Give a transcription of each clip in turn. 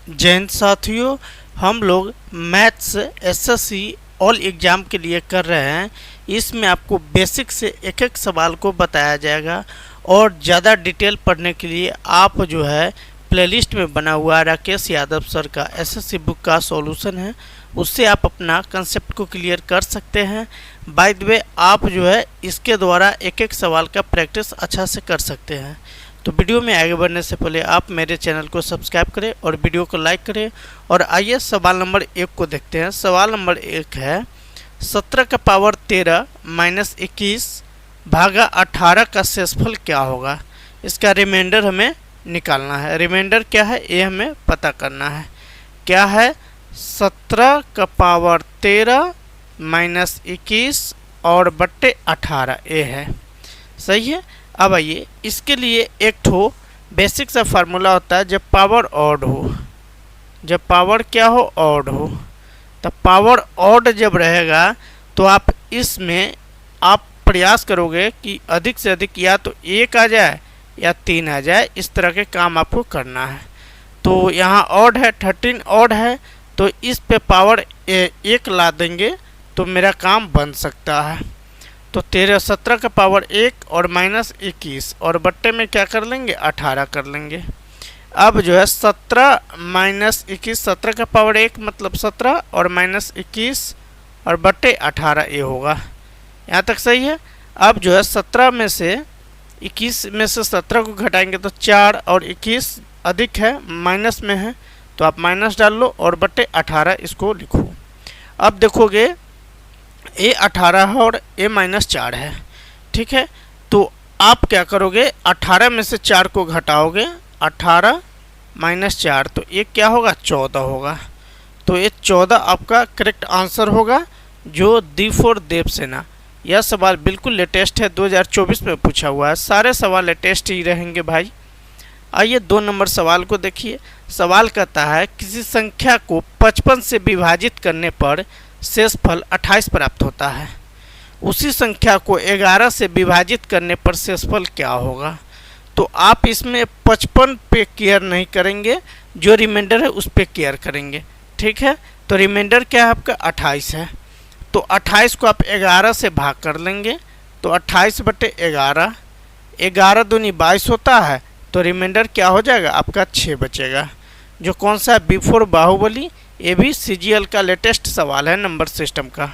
जय हिंद साथियों, हम लोग मैथ्स एसएससी ऑल एग्ज़ाम के लिए कर रहे हैं। इसमें आपको बेसिक से एक एक सवाल को बताया जाएगा और ज़्यादा डिटेल पढ़ने के लिए आप जो है प्लेलिस्ट में बना हुआ राकेश यादव सर का एसएससी बुक का सॉल्यूशन है, उससे आप अपना कंसेप्ट को क्लियर कर सकते हैं। बाय द वे आप जो है इसके द्वारा एक एक सवाल का प्रैक्टिस अच्छा से कर सकते हैं। तो वीडियो में आगे बढ़ने से पहले आप मेरे चैनल को सब्सक्राइब करें और वीडियो को लाइक करें। और आइए सवाल नंबर 1 को देखते हैं। सवाल नंबर 1 है 17 का पावर 13 माइनस 21 भागा 18 का शेषफल क्या होगा। इसका रिमाइंडर हमें निकालना है। रिमाइंडर क्या है ये हमें पता करना है। क्या है 17 का पावर 13 माइनस 21 और बट्टे 18 ये है। सही है। अब आइए इसके लिए एक ठो बेसिक सा फार्मूला होता है। जब पावर ऑड हो, जब पावर क्या हो ऑड हो, तब पावर ऑड जब रहेगा तो आप इसमें आप प्रयास करोगे कि अधिक से अधिक या तो 1 आ जाए या 3 आ जाए। इस तरह के काम आपको करना है। तो यहाँ ऑड है, 13 ऑड है, तो इस पे पावर 1 ला देंगे तो मेरा काम बन सकता है। तो 17 का पावर 1 और माइनस 21 और बट्टे में क्या कर लेंगे 18 कर लेंगे। अब जो है 17 माइनस 21, 17 का पावर 1 मतलब 17 और माइनस 21 और बट्टे 18 ये होगा। यहाँ तक सही है। अब जो है 17 में से 21 में से 17 को घटाएंगे तो 4 और 21 अधिक है, माइनस में है, तो आप माइनस डाल लो और बट्टे 18 इसको लिखो। अब देखोगे ए 18 है और ए माइनस 4 है। ठीक है, तो आप क्या करोगे 18 में से 4 को घटाओगे, 18 माइनस 4 तो ये क्या होगा 14 होगा। तो ये 14 आपका करेक्ट आंसर होगा जो दी फॉर देवसेना। यह सवाल बिल्कुल लेटेस्ट है, 2024 में पूछा हुआ है। सारे सवाल लेटेस्ट ही रहेंगे भाई। आइए 2 नंबर सवाल को देखिए। सवाल कहता है किसी संख्या को 55 से विभाजित करने पर शेषफल 28 प्राप्त होता है। उसी संख्या को 11 से विभाजित करने पर शेषफल क्या होगा। तो आप इसमें 55 पे केयर नहीं करेंगे, जो रिमाइंडर है उस पे केयर करेंगे। ठीक है, तो रिमाइंडर क्या है आपका 28 है। तो 28 को आप 11 से भाग कर लेंगे तो 28 बटे 11, 11 दूनी 22 होता है। तो रिमाइंडर क्या हो जाएगा आपका 6 बचेगा, जो कौन सा है बिफोर बाहुबली। ये भी सीजीएल का लेटेस्ट सवाल है नंबर सिस्टम का।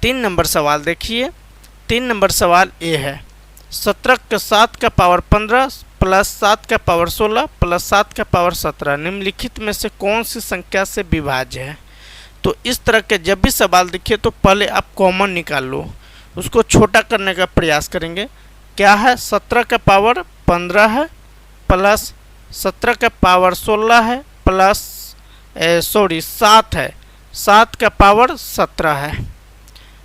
3 नंबर सवाल देखिए। 3 नंबर सवाल ये है 17 का 7 का पावर 15 प्लस 7 का पावर 16 प्लस 7 का पावर 17 निम्नलिखित में से कौन सी संख्या से विभाज्य है। तो इस तरह के जब भी सवाल दिखे तो पहले आप कॉमन निकाल लो, उसको छोटा करने का प्रयास करेंगे। क्या है 17 का पावर 15 है प्लस 17 का पावर 16 है प्लस 7 है, 7 का पावर 17 है।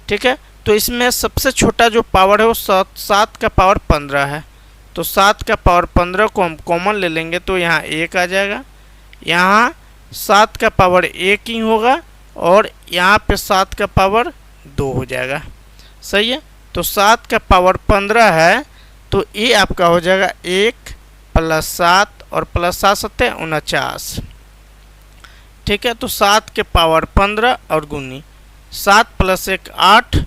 ठीक है, तो इसमें सबसे छोटा जो पावर है वो 7 का पावर 15 है। तो 7 का पावर 15 को हम कॉमन ले लेंगे तो यहाँ 1 आ जाएगा। यहाँ 7 का पावर 1 ही होगा और यहाँ पे 7 का पावर 2 हो जाएगा। सही है, तो 7 का पावर 15 है तो ये आपका हो जाएगा 1 प्लस 7 और प्लस 7 7 49। ठीक है, तो 7 के पावर 15 और गुनी 7 प्लस 1 8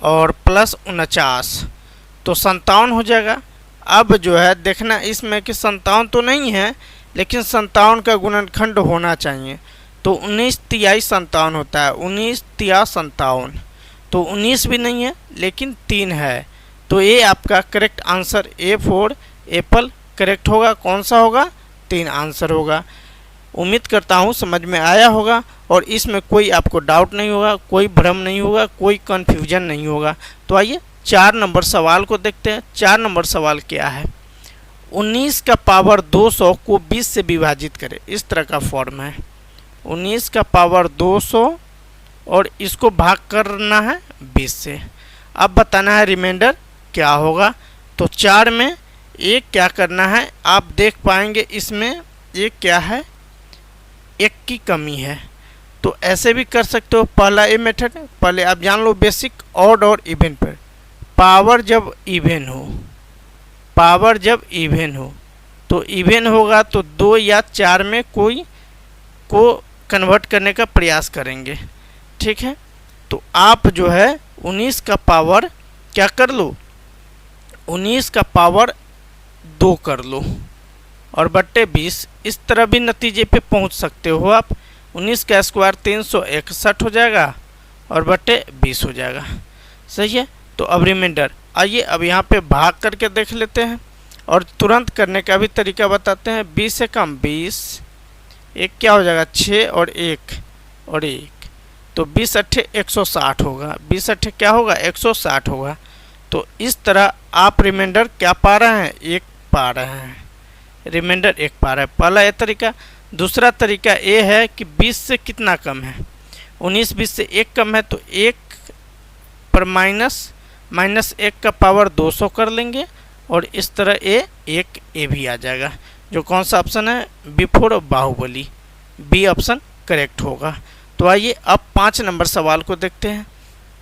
और प्लस 49 तो 57 हो जाएगा। अब जो है देखना इसमें कि 57 तो नहीं है, लेकिन 57 का गुणनखंड होना चाहिए। तो 19 तिहाई 57 होता है, 19 तिया 57। तो 19 भी नहीं है लेकिन 3 है। तो ये आपका correct answer A for Apple correct होगा। कौन सा होगा 3 आंसर होगा। उम्मीद करता हूँ समझ में आया होगा और इसमें कोई आपको डाउट नहीं होगा, कोई भ्रम नहीं होगा, कोई कन्फ्यूजन नहीं होगा। तो आइए 4 नंबर सवाल को देखते हैं। 4 नंबर सवाल क्या है 19 का पावर 200 को 20 से विभाजित करें। इस तरह का फॉर्म है 19 का पावर 200 और इसको भाग करना है 20 से। अब बताना है रिमाइंडर क्या होगा। तो 4 में एक क्या करना है आप देख पाएंगे, इसमें एक क्या है 1 की कमी है। तो ऐसे भी कर सकते हो। पहला ये मेथड है, पहले आप जान लो बेसिक ऑड और इवन पर। पावर जब इवन हो, पावर जब इवन हो तो इवन होगा तो 2 या 4 में कोई को कन्वर्ट करने का प्रयास करेंगे। ठीक है, तो आप जो है 19 का पावर क्या कर लो, 19 का पावर 2 कर लो और बट्टे 20। इस तरह भी नतीजे पे पहुंच सकते हो आप। 19 का स्क्वायर 361 हो जाएगा और बट्टे 20 हो जाएगा। सही है, तो अब रिमाइंडर आइए अब यहाँ पे भाग करके देख लेते हैं और तुरंत करने का भी तरीका बताते हैं। 20 से कम 20, एक क्या हो जाएगा 6 और 1 और 1, तो 20 अट्ठे 160 होगा। 20 अट्ठे क्या होगा 160 होगा। तो इस तरह आप रिमाइंडर क्या पा रहे हैं, 1 पा रहे हैं, रिमाइंडर 1 पा रहे हैं। पहला ये तरीका। दूसरा तरीका ये है कि 20 से कितना कम है, 19 20 से 1 कम है, तो 1 पर माइनस 1 का पावर 200 कर लेंगे और इस तरह एक ए भी आ जाएगा। जो कौन सा ऑप्शन है, before Baahubali, B option correct होगा। तो आइए अब 5 नंबर सवाल को देखते हैं।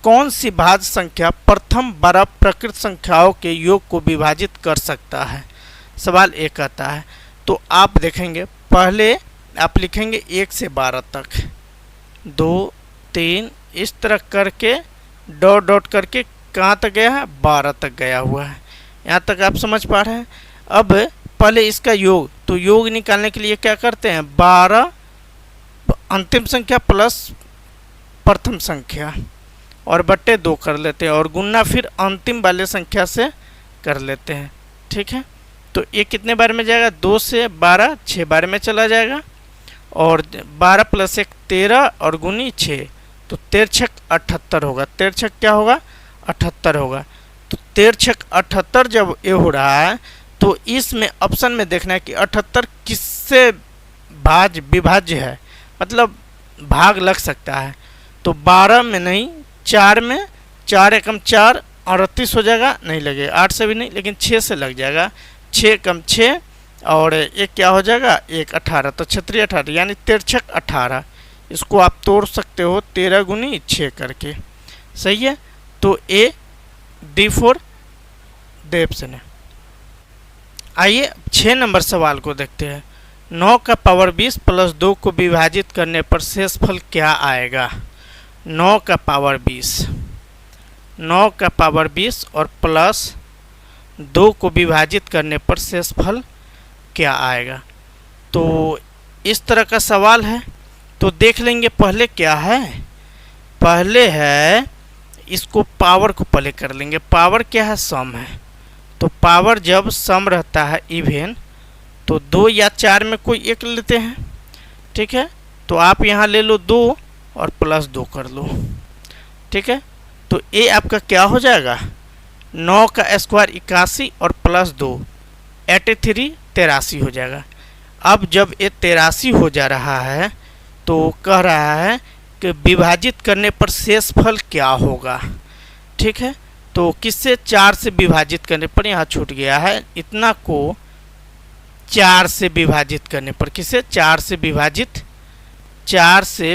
कौन सी भाज्य संख्या प्रथम 12 प्रकृत संख्याओं के योग को विभाजित कर सकता है। सवाल एक आता है, तो आप देखेंगे पहले आप लिखेंगे 1 से 12 तक, 2 3 इस तरह करके डॉट डॉट करके कहाँ तक गया है, 12 तक गया हुआ है। यहाँ तक आप समझ पा रहे हैं। अब पहले इसका योग, तो योग निकालने के लिए क्या करते हैं, 12 अंतिम संख्या प्लस प्रथम संख्या और बट्टे 2 कर लेते हैं और गुना फिर अंतिम वाले संख्या से कर लेते हैं। ठीक है, तो ये कितने बार में जाएगा, 2 से 12 6 बार में चला जाएगा और 12 प्लस 1 13 और गुनी 6, तो 13 छक 78 होगा। 13 छक क्या होगा, 78 होगा। तो 13 छक 78 जब ये हो रहा है तो इसमें ऑप्शन में देखना है कि 78 किससे विभाज्य है, मतलब भाग लग सकता है। तो 12 में नहीं, 4 में, 4 एकम 4 38 हो जाएगा, नहीं लगेगा। 8 से भी नहीं, लेकिन 6 से लग जाएगा। 6 कम 6 और एक क्या हो जाएगा, 1 18, तो 36 18 यानी 13 छक 18। इसको आप तोड़ सकते हो 13 गुनी 6 करके। सही है, तो ए D4 द ऑप्शन है। आइए 6 नंबर सवाल को देखते हैं। 9 का पावर 20 प्लस 2 को विभाजित करने पर शेषफल क्या आएगा। 9 का पावर 20, 9 का पावर 20 और प्लस 2 को विभाजित करने पर शेषफल क्या आएगा। तो इस तरह का सवाल है, तो देख लेंगे पहले क्या है। पहले है इसको पावर को पहले कर लेंगे। पावर क्या है, सम है। तो पावर जब सम रहता है इवेन, तो 2 या 4 में कोई एक लेते हैं। ठीक है, तो आप यहाँ ले लो 2 और प्लस 2 कर लो। ठीक है, तो ये आपका क्या हो जाएगा, 9 का स्क्वायर 81 और प्लस 2 83 83 हो जाएगा। अब जब ये 83 हो जा रहा है तो कह रहा है कि विभाजित करने पर शेषफल क्या होगा। ठीक है, तो किससे, 4 से विभाजित करने पर, यहाँ छूट गया है इतना को 4 से विभाजित करने पर, किससे, 4 से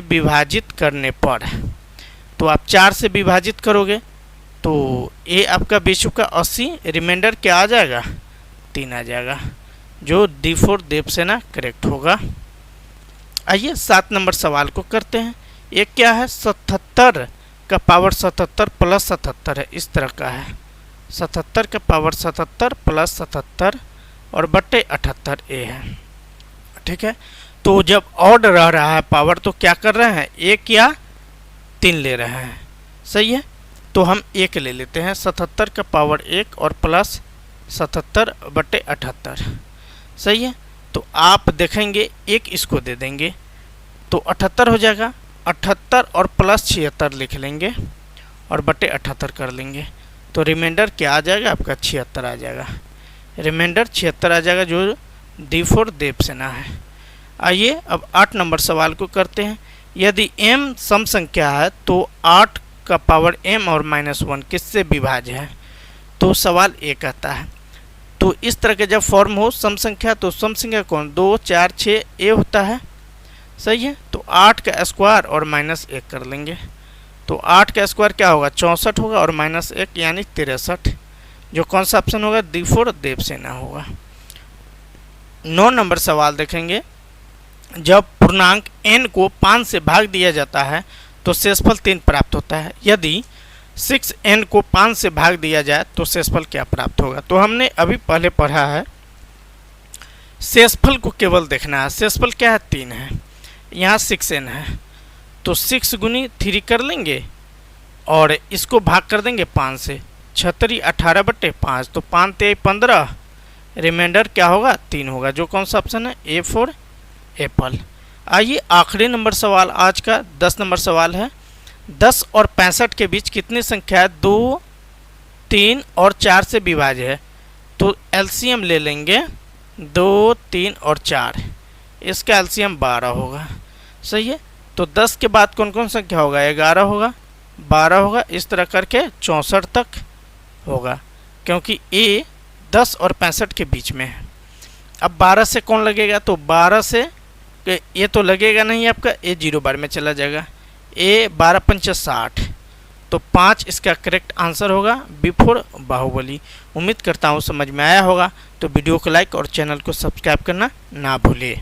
विभाजित करने पर। तो आप 4 से विभाजित करोगे तो ये आपका 20 का 80, रिमाइंडर क्या आ जाएगा, 3 आ जाएगा, जो D4 द ऑप्शन है करेक्ट होगा। आइए 7 नंबर सवाल को करते हैं। एक क्या है, 77 का पावर 77 प्लस 77 है, इस तरह का है। 77 का पावर 77 प्लस 77 और बट्टे 78 ए है। ठीक है, तो जब ऑड रह रहा है पावर तो क्या कर रहे हैं, 1 या 3 ले रहे हैं। सही है, तो हम 1 ले लेते हैं। 77 का पावर 1 और प्लस 77 बट्टे 78। सही है, तो आप देखेंगे 1 इसको दे देंगे तो 78 हो जाएगा। 78 और प्लस 76 लिख लेंगे और बट्टे 78 कर लेंगे, तो रिमाइंडर क्या आ जाएगा आपका, 76 आ जाएगा। रिमाइंडर 76 आ जाएगा, जो D4 द ऑप्शन है। आइए अब 8 नंबर सवाल को करते हैं। यदि m सम संख्या है तो 8 का पावर m और -1 किससे विभाज्य है। तो सवाल एक आता है, तो इस तरह के जब फॉर्म हो सम संख्या, तो सम संख्या कौन, 2 4 6 ए होता है। सही है, तो 8 का स्क्वायर और -1 कर लेंगे, तो 8 का स्क्वायर क्या होगा, 64 होगा और -1 यानी 63, जो कौन सा ऑप्शन होगा, D4 द ऑप्शन होगा। 9 नंबर सवाल देखेंगे। जब पूर्णांक n को 5 से भाग दिया जाता है तो शेषफल 3 प्राप्त होता है। यदि 6n को 5 से भाग दिया जाए तो शेषफल क्या प्राप्त होगा? तो हमने अभी पहले पढ़ा है, शेषफल को केवल देखना है। शेषफल क्या है? 3 है, यहाँ 6n है, तो 6 गुनी 3 कर लेंगे और इसको भाग कर देंगे 5 से। 6 18/5, तो 5 3 15, रिमाइंडर क्या होगा? 3 होगा, जो कौन सा ऑप्शन है? A for Apple. आइए आखिरी नंबर सवाल आज का 10 नंबर सवाल है। 10 और 65 के बीच कितनी संख्या है? 2, 3 और 4 से विभाज्य है, तो एलसीएम ले लेंगे 2, 3 और 4, इसका एलसीएम 12 होगा। सही है, तो 10 के बाद कौन कौन संख्या होगा? 11 होगा, 12 होगा, इस तरह करके 64 तक होगा, क्योंकि A 10 और 65 के बीच में है। अब 12 से कौन लगेगा? तो 12 से ये तो लगेगा नहीं आपका, A 0 बार में चला जाएगा। A 12 पंच 60, तो 5 इसका करेक्ट आंसर होगा, B फॉर बाहुबली। उम्मीद करता हूँ समझ में आया होगा, तो वीडियो को लाइक और चैनल को सब्सक्राइब करना ना भूलिए।